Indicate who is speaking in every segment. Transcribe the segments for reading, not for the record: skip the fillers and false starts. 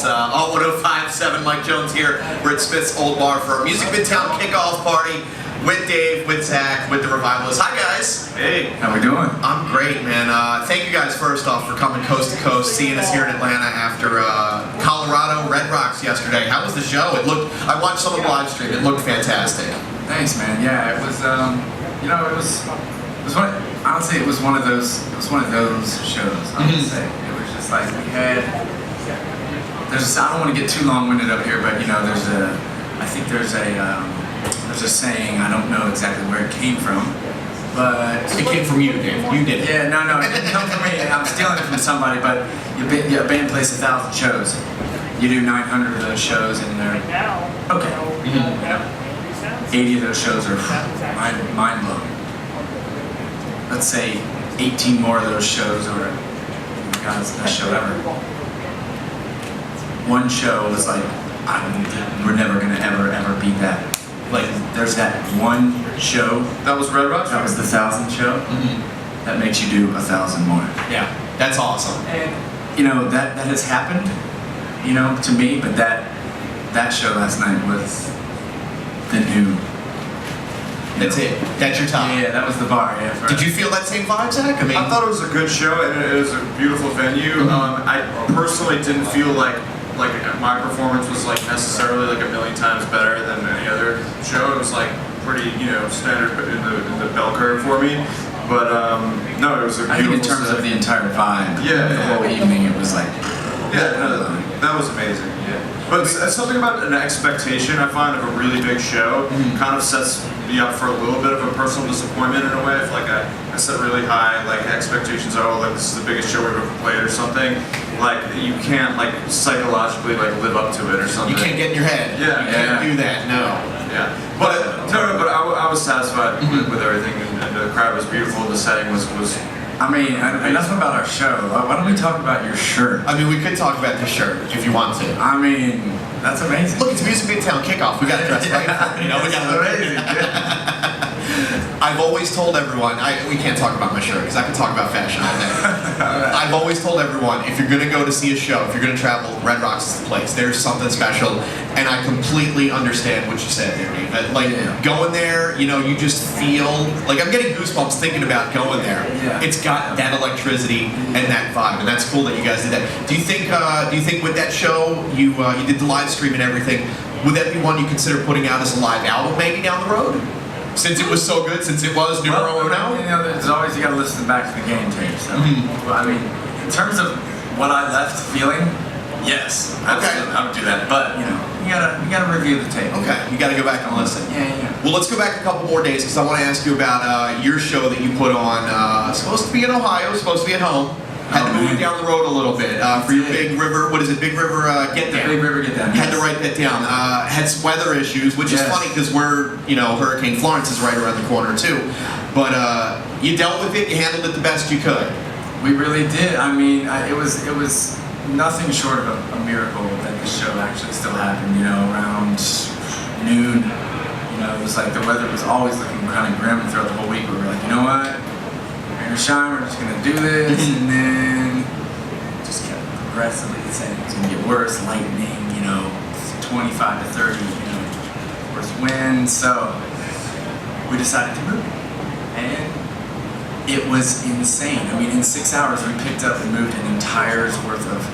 Speaker 1: It's 105.7 Mike Jones here. We're at Smith's Old Bar for our Music Midtown kickoff party with Dave, with Zach, with the Revivalists. Hi guys.
Speaker 2: Hey, how we doing?
Speaker 1: I'm great, man. Thank you guys first off for coming coast to coast, seeing us here in Atlanta after Colorado Red Rocks yesterday. How was the show? I watched some of the live stream. It looked fantastic.
Speaker 2: Thanks, man. Yeah, it was. Honestly, it was one of those shows. I would say it was just like we had. I don't want to get too long-winded up here, but I think there's a saying. I don't know exactly where it came from, but
Speaker 1: it came from you, Dave. You did it.
Speaker 2: Yeah, no, it didn't come from me. I'm stealing it from somebody. But a band plays 1,000 shows. You do 900 of those shows, and they're okay. Mm-hmm. 80 of those shows are mind-blowing. Let's say 18 more of those shows are God's best show ever. One show was like, we're never gonna ever beat that. Like, there's that one show.
Speaker 3: That was Red Rocks?
Speaker 2: That was the 1,000 show.
Speaker 1: Mm-hmm.
Speaker 2: That makes you do 1,000 more.
Speaker 1: Yeah, that's awesome.
Speaker 2: And that has happened, to me. But that show last night was the new.
Speaker 1: That's it. That's your top.
Speaker 2: Yeah, that was the bar. Yeah.
Speaker 1: Did you feel that same vibe, Zach?
Speaker 3: I thought it was a good show and it was a beautiful venue.
Speaker 1: Mm-hmm.
Speaker 3: I personally didn't feel like my performance was like necessarily like a million times better than any other show. It was like pretty standard in the bell curve for me. But no, it was a beautiful.
Speaker 2: I think in terms of the entire vibe, the whole evening, it was like
Speaker 3: that was amazing. Yeah. But something about an expectation I find of a really big show kind of sets me up for a little bit of a personal disappointment in a way. If I set really high expectations, this is the biggest show we've ever played or something. Like you can't psychologically live up to it or something.
Speaker 1: You can't get in your head.
Speaker 3: Yeah,
Speaker 1: you can't do that. No.
Speaker 3: Yeah. But I was satisfied with everything, and the crowd was beautiful. The setting was.
Speaker 2: Enough about our show. Why don't we talk about your shirt?
Speaker 1: We could talk about this shirt if you want to.
Speaker 2: That's amazing.
Speaker 1: Look, it's Music Midtown kickoff. We got to dress right for it. We got to look amazing. I've always told everyone, we can't talk about my shirt because I can talk about fashion all day. I've always told everyone, if you're going to go to see a show, if you're going to travel, Red Rocks is the place. There's something special, and I completely understand what you said there, Dave. Going there, you just feel, I'm getting goosebumps thinking about going there.
Speaker 2: Yeah.
Speaker 1: It's got that electricity and that vibe, and that's cool that you guys did that. Do you think with that show, you did the live stream and everything, would that be one you consider putting out as a live album maybe down the road? Since it was so good, since it was numero uno?
Speaker 2: There's always, you gotta listen back to the game tape, so. In terms of what I left feeling, yes, absolutely, I would do that. But, you gotta review the tape.
Speaker 1: Okay, you gotta go back and listen.
Speaker 2: Yeah.
Speaker 1: Well, let's go back a couple more days, because I want to ask you about your show that you put on, supposed to be in Ohio, supposed to be at home. Had to move it down the road a little bit for your Big River, Big River Get Down.
Speaker 2: Big River Get Down.
Speaker 1: Had to write that down. Had some weather issues, which is funny because we're, Hurricane Florence is right around the corner too. But you dealt with it, you handled it the best you could.
Speaker 2: We really did. It was nothing short of a miracle that the show actually still happened, around noon. It was like the weather was always looking kind of grim throughout the whole week. We were like, you know what? We're gonna shine, we're just gonna do this, and then just kept progressively saying it's gonna get worse, lightning, 25 to 30, worse winds, so we decided to move. And it was insane. In 6 hours we picked up and moved an entire's worth of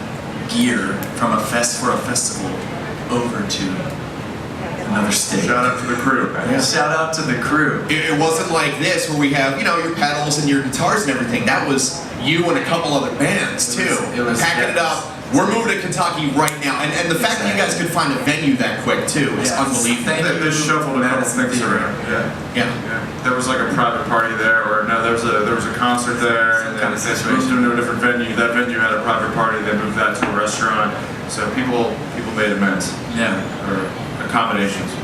Speaker 2: gear from for a festival over to another state.
Speaker 3: Shout out to the crew.
Speaker 2: Yeah. Shout out to the crew.
Speaker 1: It wasn't like this where we have, your pedals and your guitars and everything. That was you and a couple other bands too.
Speaker 2: It was
Speaker 1: packing it up. We're moving to Kentucky right now, and the fact that you guys could find a venue that quick too is unbelievable.
Speaker 3: They shuffled a couple things around. Yeah. There was a private party there, or no, there was a concert there, and then they moved into a different venue. That venue had a private party. They moved that to a restaurant. So people made amends.
Speaker 2: Yeah.
Speaker 3: Or accommodations.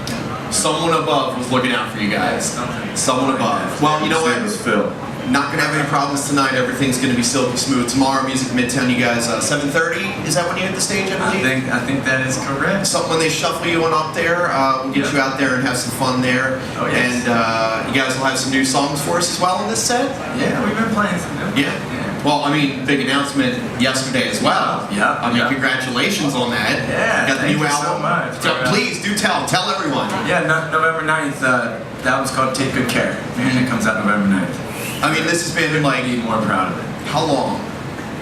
Speaker 1: Someone above was looking out for you guys. Someone above. Well, you know what?
Speaker 3: His name was Phil.
Speaker 1: Not gonna have any problems tonight. Everything's gonna be silky smooth. Tomorrow, Music Midtown, you guys, 7:30. Is that when you hit the stage? I believe.
Speaker 2: I think that is correct.
Speaker 1: So when they shuffle you on up there, we'll get you out there and have some fun there.
Speaker 2: Oh, yes.
Speaker 1: And you guys will have some new songs for us as well in this set.
Speaker 2: Yeah, we've been playing some new.
Speaker 1: Yeah. Well, I mean, big announcement yesterday as well.
Speaker 2: Yeah.
Speaker 1: I mean, congratulations on that.
Speaker 2: Yeah,
Speaker 1: You got the
Speaker 2: thank
Speaker 1: new
Speaker 2: you so
Speaker 1: album.
Speaker 2: much.
Speaker 1: So please do tell everyone.
Speaker 2: Yeah, November 9th, the album's called Take Good Care, and it comes out November 9th.
Speaker 1: I mean, this has been like,
Speaker 2: Be more proud of it.
Speaker 1: how long?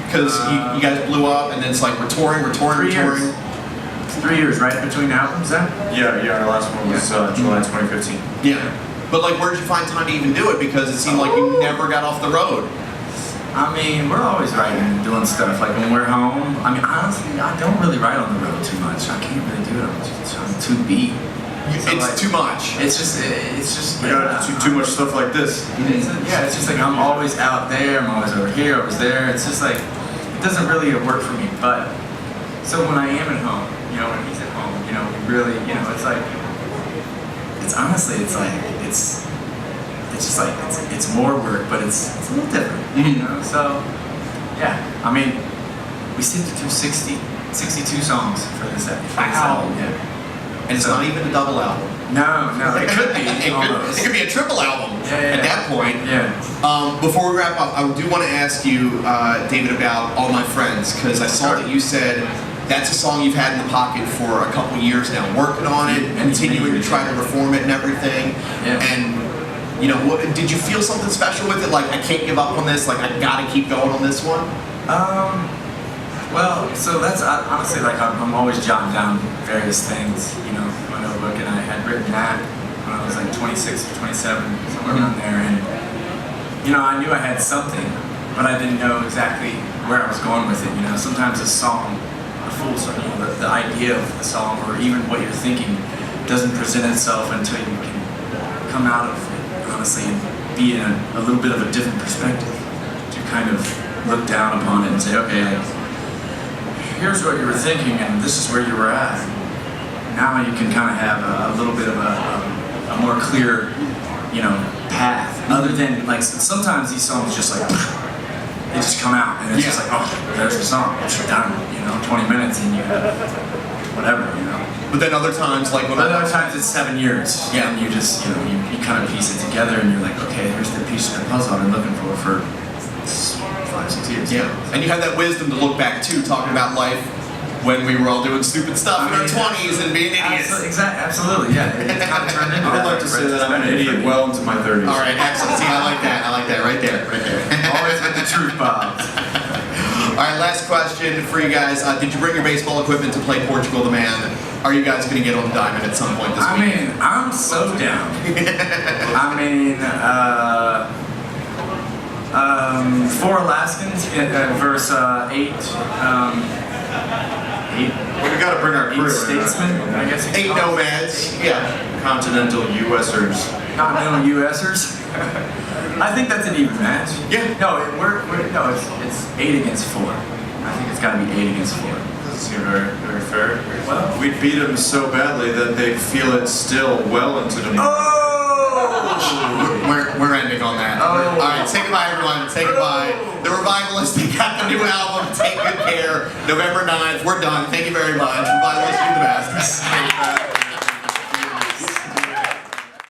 Speaker 1: Because you guys blew up, and then it's like we're touring.
Speaker 2: 3 years. 3 years, right, between albums then?
Speaker 3: Yeah, our last one was July 2015.
Speaker 1: Yeah. But like, where did you find time to even do it? Because it seemed like you never got off the road.
Speaker 2: I mean, we're always writing and doing stuff. Like when we're home, I mean, honestly, I don't really write on the road too much. I can't really do it. I'm too beat. So
Speaker 1: It's
Speaker 2: like,
Speaker 1: too much.
Speaker 2: It's just.
Speaker 3: We gotta do too much stuff like this.
Speaker 2: It's just like I'm always out there. I'm always over here. I was there. It's just like it doesn't really work for me. But so when I am at home, you know, when he's at home, you know, we really, you know, it's like it's honestly, it's like it's just like it's more work, but it's a little different, you know. So yeah, I mean, we seem to do 62 songs for this album. Yeah.
Speaker 1: And it's not even a double album.
Speaker 2: No, it could be.
Speaker 1: It could be a triple album at that point.
Speaker 2: Yeah.
Speaker 1: Before we wrap up, I do want to ask you, David, about All My Friends, because I saw that you said that's a song you've had in the pocket for a couple years now, working on it, continuing to try to reform it and everything.
Speaker 2: Yeah.
Speaker 1: And you know, did you feel something special with it? Like, I can't give up on this. Like, I gotta keep going on this one.
Speaker 2: Well, so that's honestly like I'm always jotting down various things, you know, in my notebook, and I had written that when I was like 26 or 27, somewhere around there, and you know, I knew I had something, but I didn't know exactly where I was going with it. You know, sometimes a song, a full song, you know, the idea of the song or even what you're thinking doesn't present itself until you can come out of it, honestly, and be in a little bit of a different perspective to kind of look down upon it and say, okay, here's what you were thinking and this is where you were at. Now you can kind of have a little bit of a more clear, you know, path. Other than, like, sometimes these songs just like, they just come out and it's just like, oh, there's the song, it's done, you know, 20 minutes and you whatever, you know.
Speaker 1: But then other times, like when
Speaker 2: other times it's 7 years. Yeah, and you just, you know, you kind of piece it together and you're like, okay, here's the piece of the puzzle I've been looking for 5-6 years.
Speaker 1: Yeah, and you had that wisdom to look back too, talking about life when we were all doing stupid stuff in our 20s and being idiots.
Speaker 2: Absolutely, yeah. It's kind of turned into
Speaker 3: I would like to say that I'm an idiot well into my 30s.
Speaker 1: All right, excellent. See, I like that. Right there.
Speaker 2: Always with the truth bombs.
Speaker 1: All right, last question for you guys. Did you bring your baseball equipment to play Portugal the Man? Are you guys going to get on the diamond at some point this week?
Speaker 2: I mean, I'm so down. I mean, 4 Alaskans versus 8.
Speaker 3: We got to bring our crew.
Speaker 2: 8 statesmen, I guess.
Speaker 1: 8 nomads. Yeah.
Speaker 3: Continental USers.
Speaker 2: Continental USers. I think that's an even match.
Speaker 1: Yeah.
Speaker 2: No, it's 8 against 4. I think it's got to be 8 against 4.
Speaker 3: Doesn't seem very, very fair.
Speaker 2: Well,
Speaker 3: We beat them so badly that they feel it still well into the.
Speaker 1: We're ending on that. All right, say goodbye, everyone. Say goodbye. The Revivalists, they got the new album, Take Good Care, November 9th. We're done. Thank you very much. Revivalists, do the best.